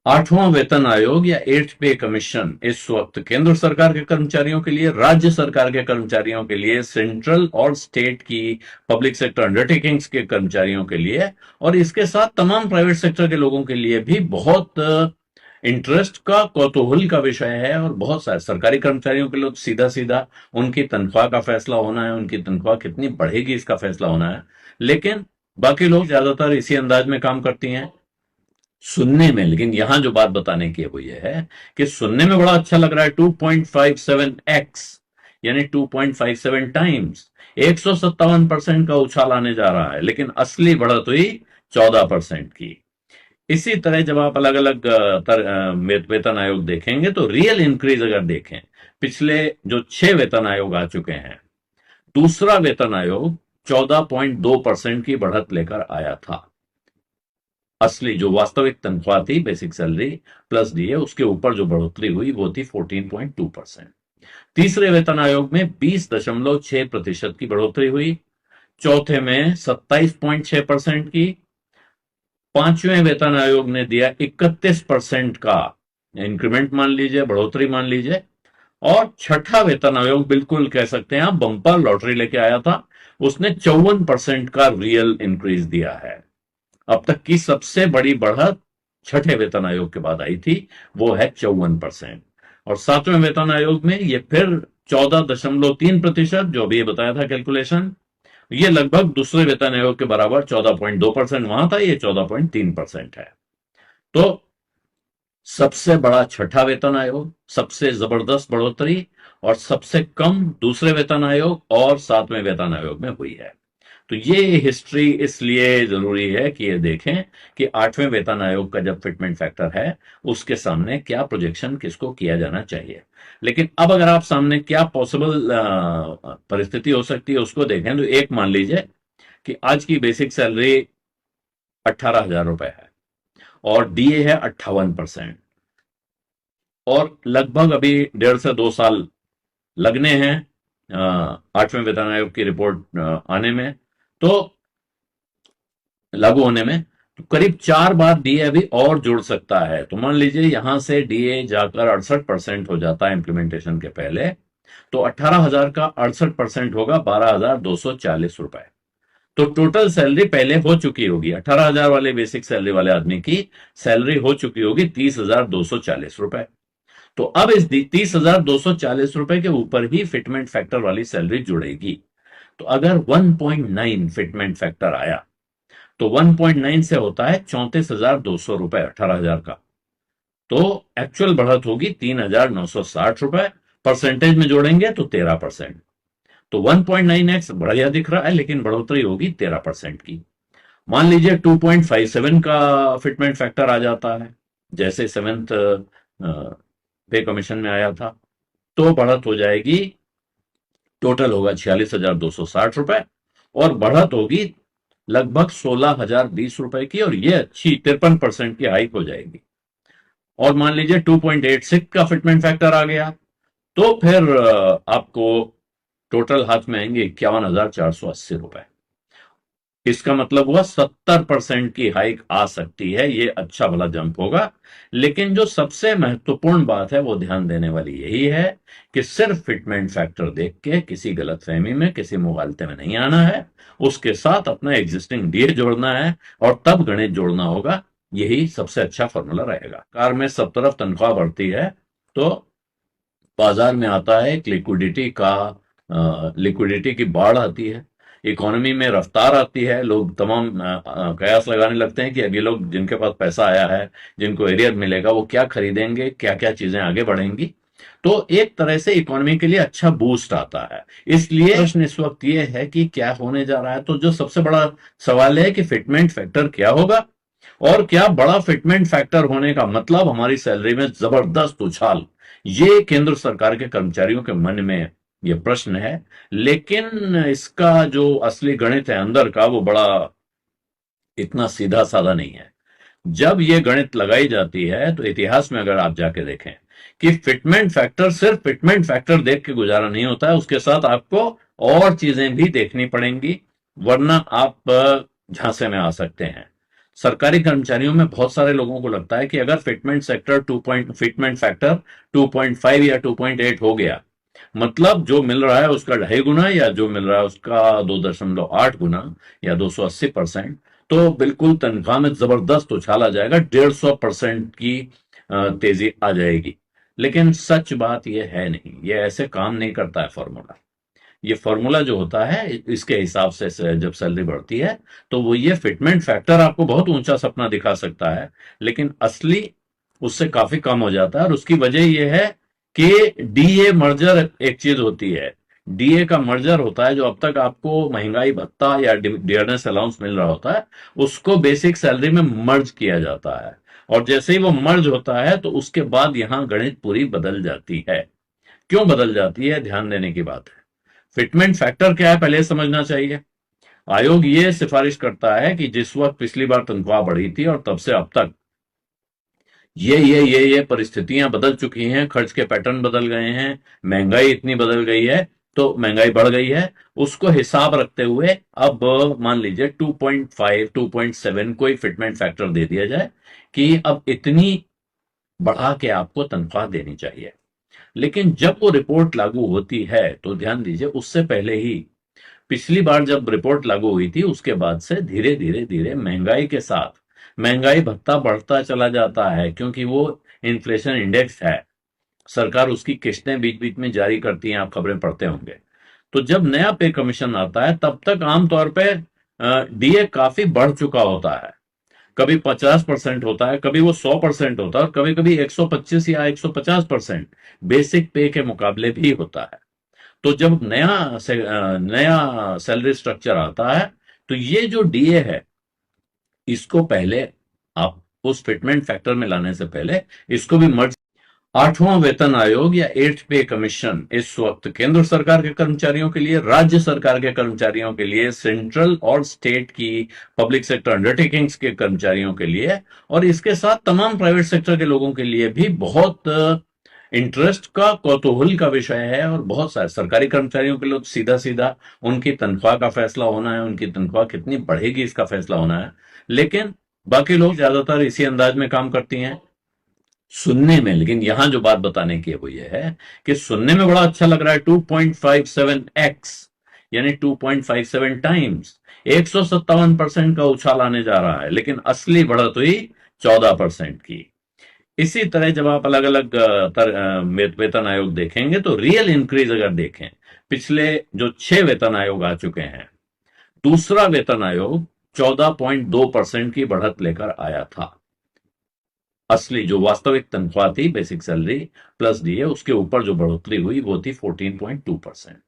आठवां वेतन आयोग या एट्थ पे कमीशन इस वक्त केंद्र सरकार के कर्मचारियों के लिए, राज्य सरकार के कर्मचारियों के लिए, सेंट्रल और स्टेट की पब्लिक सेक्टर अंडरटेकिंग्स के कर्मचारियों के लिए, और इसके साथ तमाम प्राइवेट सेक्टर के लोगों के लिए भी बहुत इंटरेस्ट का, कौतूहल का विषय है। और बहुत सारे सरकारी कर्मचारियों के लिए सीधा सीधा उनकी तनख्वाह का फैसला होना है, उनकी तनख्वाह कितनी बढ़ेगी इसका फैसला होना है। लेकिन बाकी लोग ज्यादातर इसी अंदाज में काम करती हैं सुनने में। लेकिन यहां जो बात बताने की है वो ये है कि सुनने में बड़ा अच्छा लग रहा है, 2.57x यानी 2.57 टाइम्स 157% का उछाल आने जा रहा है, लेकिन असली बढ़त हुई 14% की। इसी तरह जब आप अलग अलग वेतन आयोग देखेंगे तो रियल इंक्रीज अगर देखें, पिछले जो 6 वेतन आयोग आ चुके हैं, दूसरा वेतन आयोग 14.2% की बढ़त लेकर आया था। असली जो वास्तविक तनख्वाह थी, बेसिक सैलरी प्लस डीए, उसके ऊपर जो बढ़ोतरी हुई वो थी 14.2%। तीसरे वेतन आयोग में 20.6% की बढ़ोतरी हुई, चौथे में 27.6% की, पांचवें वेतन आयोग ने दिया 31% का इंक्रीमेंट मान लीजिए, बढ़ोतरी मान लीजिए, और छठा वेतन आयोग बिल्कुल कह सकते हैं आप बम्पर लॉटरी लेके आया था, उसने 54% का रियल इंक्रीज दिया है। अब तक की सबसे बड़ी बढ़त छठे वेतन आयोग के बाद आई थी, वो है 54%। और सातवें वेतन आयोग में ये फिर 14.3%, जो अभी ये बताया था कैलकुलेशन, ये लगभग दूसरे वेतन आयोग के बराबर 14.2% वहां था, ये 14.3% है। तो सबसे बड़ा छठा वेतन आयोग, सबसे जबरदस्त बढ़ोतरी, और सबसे कम दूसरे वेतन आयोग और सातवें वेतन आयोग में हुई है। तो ये हिस्ट्री इसलिए जरूरी है कि ये देखें कि आठवें वेतन आयोग का जब फिटमेंट फैक्टर है, उसके सामने क्या प्रोजेक्शन किसको किया जाना चाहिए। लेकिन अब अगर आप सामने क्या पॉसिबल परिस्थिति हो सकती है उसको देखें, तो एक मान लीजिए कि आज की बेसिक सैलरी 18,000 रुपए है और डीए है 58%, और लगभग अभी 1.5 से 2 साल लगने हैं आठवें वेतन आयोग की रिपोर्ट आने में, तो लागू होने में, तो करीब 4 बार डीए अभी और जुड़ सकता है। तो मान लीजिए यहां से डीए जाकर 68% हो जाता है इम्प्लीमेंटेशन के पहले, तो 18,000 का 68% होगा 12,240 रुपए। तो टोटल सैलरी पहले हो चुकी होगी, 18,000 वाले बेसिक सैलरी वाले आदमी की सैलरी हो चुकी होगी 30,240 रुपए। तो अब इस 30,240 रुपए के ऊपर ही फिटमेंट फैक्टर वाली सैलरी जुड़ेगी। तो अगर 1.9 फिटमेंट फैक्टर आया तो 1.9 से होता है 34,200 रुपए 18,000 का, तो एक्चुअल बढ़त होगी 3,960 रुपए। परसेंटेज में जोड़ेंगे तो 13%। तो 1.9x बढ़िया दिख रहा है, लेकिन बढ़ोतरी होगी 13% की। मान लीजिए 2.57 का फिटमेंट फैक्टर आ जाता है, जैसे सेवेंथ पे कमीशन में आया था, तो बढ़त हो जाएगी, टोटल होगा 46,260 रुपए, और बढ़त होगी लगभग 16,020 रुपए की, और ये अच्छी 53% की हाइक हो जाएगी। और मान लीजिए 2.86 का फिटमेंट फैक्टर आ गया, तो फिर आपको टोटल हाथ में आएंगे 51,480 रुपए। इसका मतलब हुआ 70% की हाइक आ सकती है, ये अच्छा भला जंप होगा। लेकिन जो सबसे महत्वपूर्ण बात है वो ध्यान देने वाली यही है कि सिर्फ फिटमेंट फैक्टर देख के किसी गलतफहमी में, किसी मुगालते में नहीं आना है, उसके साथ अपना एग्जिस्टिंग डीए जोड़ना है और तब गणित जोड़ना होगा। यही सबसे अच्छा फॉर्मूला रहेगा। कार में सब तरफ तनख्वाह बढ़ती है तो बाजार में आता है एक लिक्विडिटी की बाढ़ आती है, इकोनॉमी में रफ्तार आती है, लोग तमाम कयास लगाने लगते हैं कि अब ये लोग जिनके पास पैसा आया है, जिनको एरियर मिलेगा, वो क्या खरीदेंगे, क्या क्या चीजें आगे बढ़ेंगी। तो एक तरह से इकोनॉमी के लिए अच्छा बूस्ट आता है। इसलिए प्रश्न इस वक्त ये है कि क्या होने जा रहा है। तो जो सबसे बड़ा सवाल है कि फिटमेंट फैक्टर क्या होगा, और क्या बड़ा फिटमेंट फैक्टर होने का मतलब हमारी सैलरी में जबरदस्त उछाल। ये केंद्र सरकार के कर्मचारियों के मन में ये प्रश्न है। लेकिन इसका जो असली गणित है अंदर का, वो बड़ा इतना सीधा साधा नहीं है। जब ये गणित लगाई जाती है तो इतिहास में अगर आप जाके देखें कि फिटमेंट फैक्टर, सिर्फ फिटमेंट फैक्टर देख के गुजारा नहीं होता है, उसके साथ आपको और चीजें भी देखनी पड़ेंगी, वरना आप झांसे में आ सकते हैं। सरकारी कर्मचारियों में बहुत सारे लोगों को लगता है कि अगर फिटमेंट फैक्टर 2.5 या 2.8 हो गया, मतलब जो मिल रहा है उसका 2.5 गुना, या जो मिल रहा है उसका 2.8 गुना, या 280%, तो बिल्कुल तनख्वाह में जबरदस्त उछाल आ जाएगा, 150% की तेजी आ जाएगी। लेकिन सच बात यह है नहीं, यह ऐसे काम नहीं करता है फॉर्मूला। ये फॉर्मूला जो होता है इसके हिसाब से जब सैलरी बढ़ती है, तो वो ये फिटमेंट फैक्टर आपको बहुत ऊंचा सपना दिखा सकता है, लेकिन असली उससे काफी कम हो जाता है। और उसकी वजह यह है कि डीए मर्जर एक चीज होती है। डीए का मर्जर होता है, जो अब तक आपको महंगाई भत्ता या डियरनेस अलाउंस मिल रहा होता है, उसको बेसिक सैलरी में मर्ज किया जाता है। और जैसे ही वो मर्ज होता है, तो उसके बाद यहां गणित पूरी बदल जाती है। क्यों बदल जाती है, ध्यान देने की बात है। फिटमेंट फैक्टर क्या है, पहले समझना चाहिए। आयोग ये सिफारिश करता है कि जिस वक्त पिछली बार तनख्वाह बढ़ी थी और तब से अब तक ये परिस्थितियां बदल चुकी हैं, खर्च के पैटर्न बदल गए हैं, महंगाई इतनी बदल गई है, तो महंगाई बढ़ गई है, उसको हिसाब रखते हुए अब मान लीजिए 2.5 2.7 कोई फिटमेंट फैक्टर दे दिया जाए कि अब इतनी बढ़ा के आपको तनख्वाह देनी चाहिए। लेकिन जब वो रिपोर्ट लागू होती है, तो ध्यान दीजिए, उससे पहले ही पिछली बार जब रिपोर्ट लागू हुई थी, उसके बाद से धीरे धीरे धीरे महंगाई के साथ महंगाई भत्ता बढ़ता चला जाता है, क्योंकि वो इन्फ्लेशन इंडेक्स है। सरकार उसकी किस्तें बीच बीच में जारी करती हैं, आप खबरें पढ़ते होंगे। तो जब नया पे कमीशन आता है, तब तक आमतौर पे डीए काफी बढ़ चुका होता है। कभी 50% होता है, कभी वो 100% होता है, और कभी कभी 125 या 150% बेसिक पे के मुकाबले भी होता है। तो जब नया सैलरी स्ट्रक्चर आता है, तो ये जो डीए है, इसको पहले आप उस फिटमेंट फैक्टर में लाने से पहले इसको भी मर्ज। आठवां वेतन आयोग या एट्थ पे कमीशन इस वक्त केंद्र सरकार के कर्मचारियों के लिए, राज्य सरकार के कर्मचारियों के लिए, सेंट्रल और स्टेट की पब्लिक सेक्टर अंडरटेकिंग्स के कर्मचारियों के लिए, और इसके साथ तमाम प्राइवेट सेक्टर के लोगों के लिए भी बहुत इंटरेस्ट का, कौतूहल का विषय है। और बहुत सारे सरकारी कर्मचारियों के लिए सीधा सीधा उनकी तनख्वाह का फैसला होना है, उनकी तनख्वाह कितनी बढ़ेगी इसका फैसला होना है। लेकिन बाकी लोग ज्यादातर इसी अंदाज में काम करती हैं सुनने में। लेकिन यहां जो बात बताने की है वो ये है कि सुनने में बड़ा अच्छा लग रहा है, 2.57x, यानी 2.57 टाइम्स, 157% का उछाल आने जा रहा है, लेकिन असली बढ़त हुई 14% की। इसी तरह जब आप अलग अलग वेतन आयोग देखेंगे, तो रियल इंक्रीज अगर देखें, पिछले जो 6 वेतन आयोग आ चुके हैं, दूसरा वेतन आयोग 14.2% की बढ़त लेकर आया था। असली जो वास्तविक तनख्वाह थी, बेसिक सैलरी प्लस डीए, उसके ऊपर जो बढ़ोतरी हुई वो थी 14.2%।